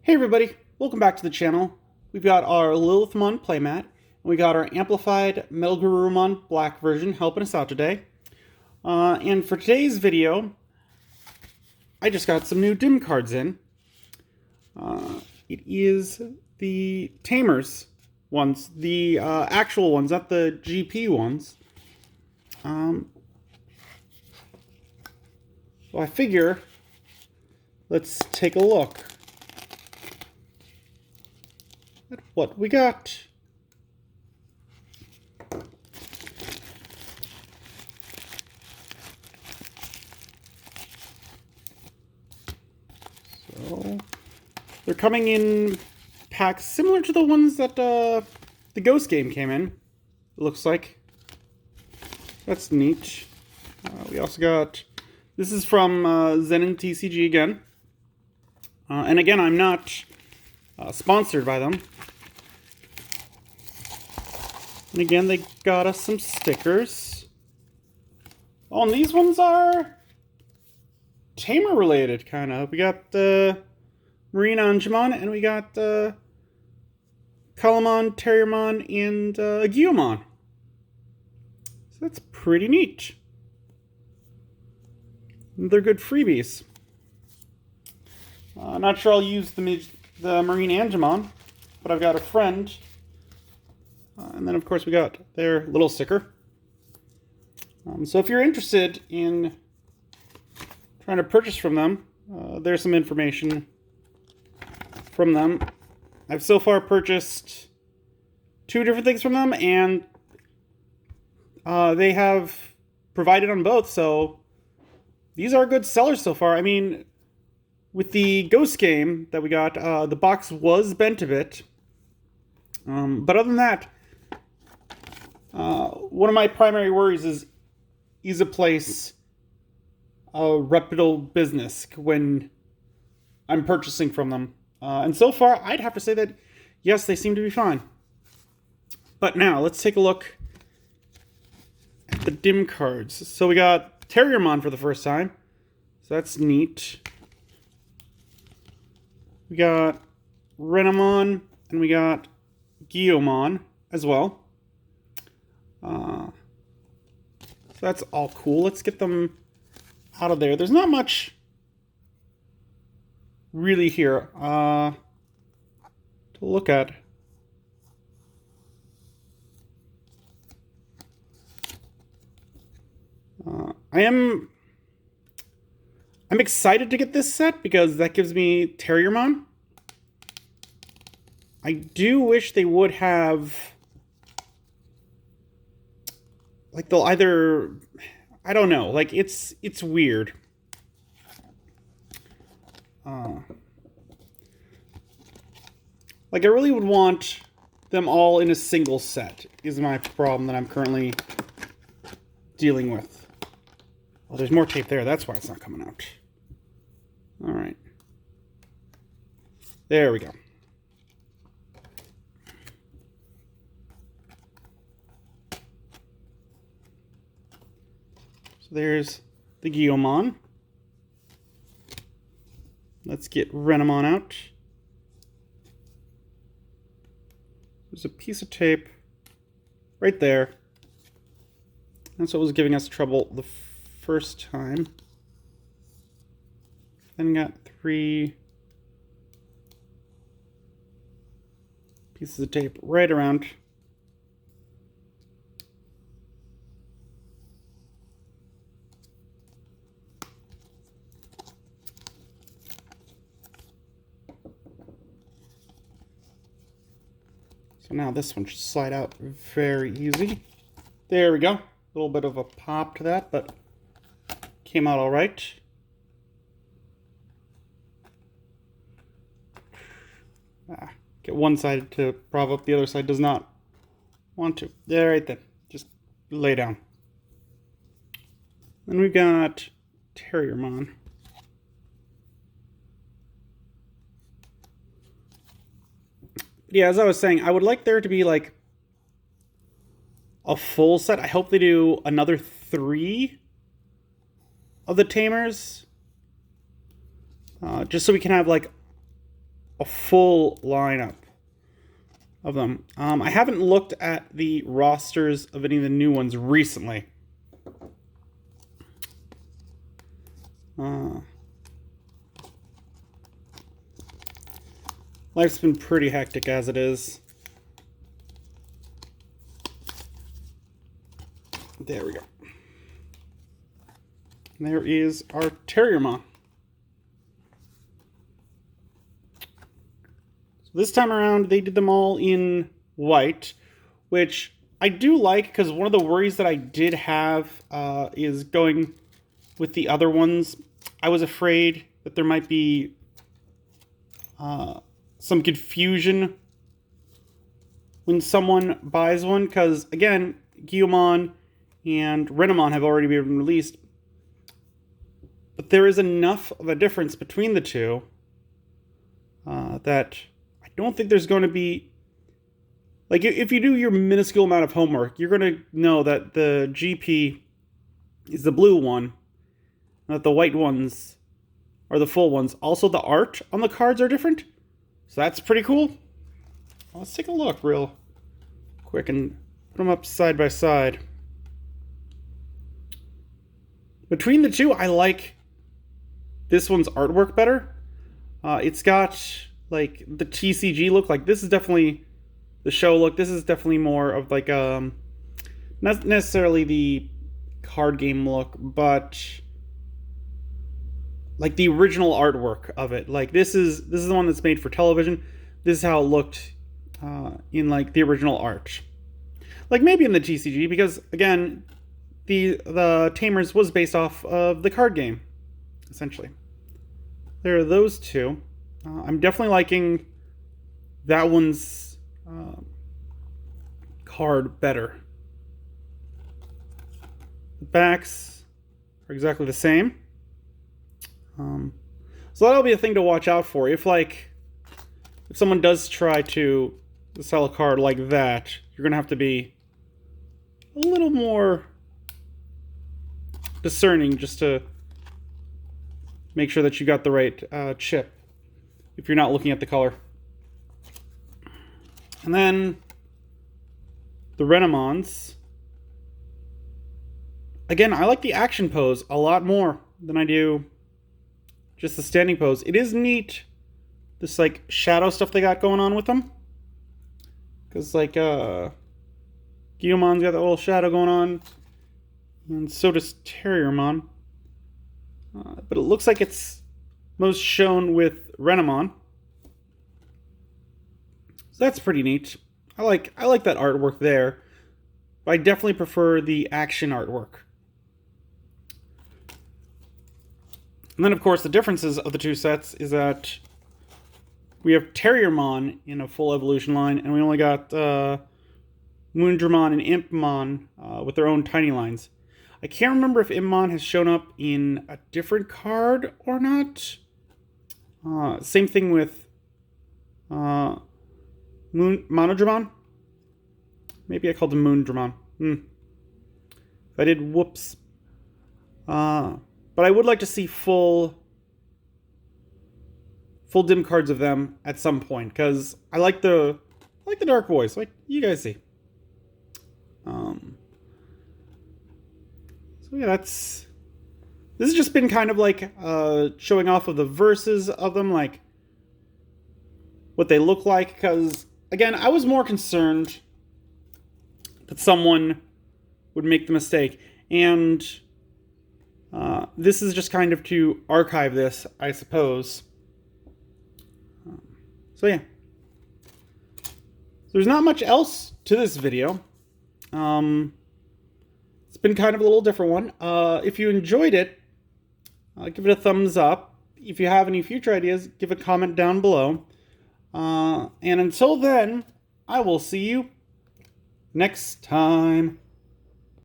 Hey everybody, welcome back to the channel. We've got our Lilithmon playmat, and we got our amplified Metal Garurumon black version helping us out today. And for today's video, I just got some new Dim cards in. It is the Tamers ones, the actual ones, not the GP ones. So I figure, let's take a look at what we got. So they're coming in packs similar to the ones that the Ghost game came in, it looks like. That's neat. We also got, this is from Zenin TCG again. And again, I'm not sponsored by them. And again, they got us some stickers. Oh, and these ones are Tamer related, kind of. We got the Renomon, and we got Kalamon, Terriermon, and Digimon. So that's pretty neat. And they're good freebies. Not sure I'll use the Marine Angemon, but I've got a friend. And then, of course, we got their little sticker. So if you're interested in trying to purchase from them, there's some information from them. I've so far purchased 2 different things from them, and they have provided on both, so these are good sellers so far. I mean, with the Ghost game that we got, the box was bent a bit. But other than that, one of my primary worries is a place a reputable business when I'm purchasing from them. And so far, I'd have to say that, yes, they seem to be fine. But now, let's take a look at the Dim cards. So we got Terriermon for the first time. So that's neat. We got Renomon, and we got Digimon as well. So that's all cool. Let's get them out of there. There's not much really here to look at. I'm excited to get this set because that gives me Terriermon. I do wish they would have, like, they'll either, I don't know, like, it's weird. Like, I really would want them all in a single set, is my problem that I'm currently dealing with. Oh, there's more tape there. That's why it's not coming out. All right. There we go. So there's the Digimon. Let's get Renomon out. There's a piece of tape right there. That's what was giving us trouble the first time. Then got 3 pieces of tape right around. So now this one should slide out very easy. There we go. A little bit of a pop to that, but came out all right. Get one side to prop up, the other side does not want to. There, right there. Just lay down. Then we've got Terriermon. Yeah, as I was saying, I would like there to be like a full set. I hope they do another 3 of the Tamers. Just so we can have like a full lineup of them. I haven't looked at the rosters of any of the new ones recently. Life's been pretty hectic as it is. There we go. There is our Terriermon. So this time around, they did them all in white, which I do like, because one of the worries that I did have is going with the other ones. I was afraid that there might be some confusion when someone buys one, because, again, Digimon and Renomon have already been released. But there is enough of a difference between the two that I don't think there's going to be... Like, if you do your minuscule amount of homework, you're going to know that the GP is the blue one, and that the white ones are the full ones. Also, the art on the cards are different, so that's pretty cool. Let's take a look real quick and put them up side by side. Between the two, I like this one's artwork better. It's got, like, the TCG look. Like, this is definitely the show look. This is definitely more of, like, not necessarily the card game look, but, like, the original artwork of it. Like, this is the one that's made for television. This is how it looked in, like, the original art. Like, maybe in the TCG, because, again, the Tamers was based off of the card game, essentially. There are those two. I'm definitely liking that one's card better. The backs are exactly the same. So that'll be a thing to watch out for. If someone does try to sell a card like that, you're going to have to be a little more discerning just to make sure that you got the right chip if you're not looking at the color. And then the Renomons. Again, I like the action pose a lot more than I do just the standing pose. It is neat, this, like, shadow stuff they got going on with them. Because, like, Guillomon's got that little shadow going on. And so does Terriermon. But it looks like it's most shown with Renomon. So that's pretty neat. I like that artwork there. But I definitely prefer the action artwork. And then, of course, the differences of the two sets is that we have Terriermon in a full evolution line, and we only got Moondramon and Impmon with their own tiny lines. I can't remember if Impmon has shown up in a different card or not. Same thing with Monodramon. Maybe I called him Moondramon. If I did, whoops. But I would like to see full dim cards of them at some point, because I like the dark voice, like you guys see. So yeah, this has just been kind of like showing off of the verses of them, like what they look like, because again, I was more concerned that someone would make the mistake, and this is just kind of to archive this, I suppose. So yeah. There's not much else to this video. It's been kind of a little different one. If you enjoyed it, give it a thumbs up. If you have any future ideas, give a comment down below. And until then, I will see you next time.